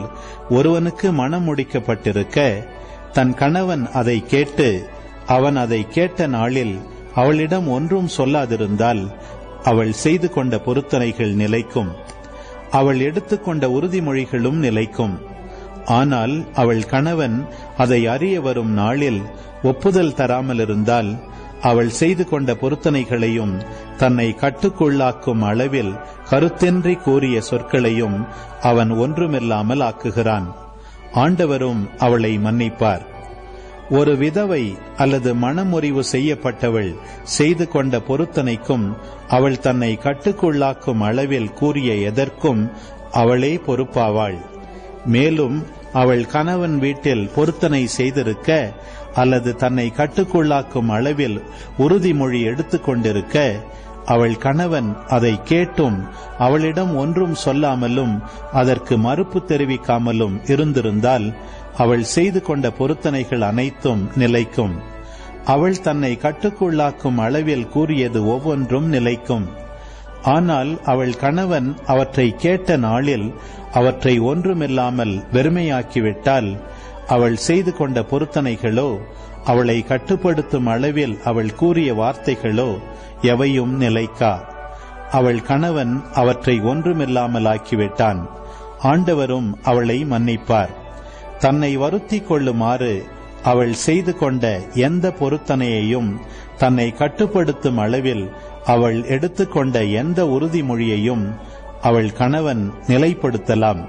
Speaker 5: ஒருவனுக்கு மனம் முடிக்கப்பட்டிருக்க, தன் கணவன் அதை கேட்டு அவன் அதை கேட்ட நாளில் அவளிடம் ஒன்றும் சொல்லாதிருந்தால், அவள் செய்து கொண்ட பொருத்தனைகள் நிலைக்கும். அவள் எடுத்துக்கொண்ட உறுதிமொழிகளும் நிலைக்கும். ஆனால் அவள் கணவன் அதை அறிய வரும் நாளில் ஒப்புதல் தராமல் இருந்தால், அவள் செய்து கொண்ட பொருத்தனைகளையும் தன்னை கட்டுக்குள்ளாக்கும் அளவில் கருத்தின்றி கூறிய சொற்களையும் அவன் ஒன்றுமில்லாமல் ஆக்குகிறான். ஆண்டவரும் அவளை மன்னிப்பார். ஒரு விதவை அல்லது மனமுறிவு செய்யப்பட்டவள் செய்து கொண்ட பொருத்தனைக்கும் அவள் தன்னை கட்டுக்குள்ளாக்கும் அளவில் கூறிய எதற்கும் அவளே பொறுப்பாவாள். மேலும் அவள் கணவன் வீட்டில் பொருத்தனை செய்திருக்க அல்லது தன்னை கட்டுக்குள்ளாக்கும் அளவில் உறுதிமொழி எடுத்துக்கொண்டிருக்க, அவள் கணவன் அதை கேட்டும் அவளிடம் ஒன்றும் சொல்லாமலும் அதற்கு மறுப்பு தெரிவிக்காமலும் இருந்திருந்தால், அவள் செய்து கொண்ட பொருத்தனைகள் அனைத்தும் நிலைக்கும். அவள் தன்னை கட்டுக்குள்ளாக்கும் அளவில் கூறியது ஒவ்வொன்றும் நிலைக்கும். ஆனால் அவள் கணவன் அவற்றை கேட்ட நாளில் அவற்றை ஒன்றுமில்லாமல் வெறுமையாக்கிவிட்டால், அவள் செய்து கொண்ட பொருத்தனைகளோ அவளை கட்டுப்படுத்தும் அளவில் அவள் கூறிய வார்த்தைகளோ எவையும் நிலைக்கா. அவள் கணவன் அவற்றை ஒன்றுமில்லாமல் ஆக்கிவிட்டான். ஆண்டவரும் அவளை மன்னிப்பார். தன்னை வருத்திக் கொள்ளுமாறு அவள் செய்து கொண்ட எந்த பொருத்தனையையும், தன்னை கட்டுப்படுத்தும் அளவில் அவள் எடுத்துக்கொண்ட எந்த உறுதிமொழியையும் அவள் கணவன் நிலைப்படுத்தலாம்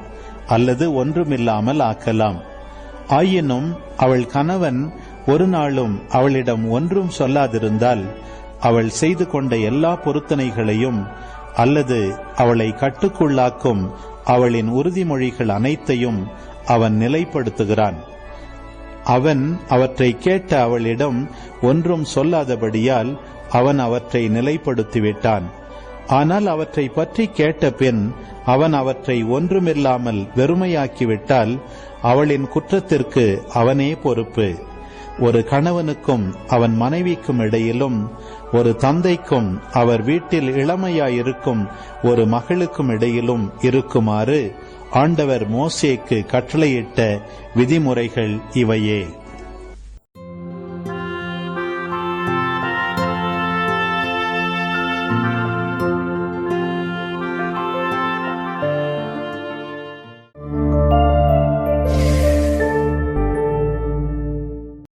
Speaker 5: அல்லது ஒன்றுமில்லாமல் ஆக்கலாம். ஆயினும் அவள் கணவன் ஒரு நாளும் அவளிடம் ஒன்றும் சொல்லாதிருந்தால், அவள் செய்து கொண்ட எல்லா பொருத்தனைகளையும் அல்லது அவளை கட்டுக்குள்ளாக்கும் அவளின் உறுதிமொழிகள் அனைத்தையும் அவன் நிலைப்படுத்துகிறான். அவன் அவற்றை கேட்ட அவளிடம் ஒன்றும் சொல்லாதபடியால் அவன் அவற்றை நிலைப்படுத்திவிட்டான். ஆனால் அவற்றை பற்றி கேட்ட பின் அவன் அவற்றை ஒன்றுமில்லாமல் வெறுமையாக்கிவிட்டால், அவளின் குற்றத்திற்கு அவனே பொறுப்பு. ஒரு கணவனுக்கும் அவன் மனைவிக்கும் இடையிலும், ஒரு தந்தைக்கும் அவர் வீட்டில் இளமையாயிருக்கும் ஒரு மகளுக்கும் இடையிலும் இருக்குமாறு ஆண்டவர் மோசேக்கு கட்டளையிட்ட விதிமுறைகள் இவையே.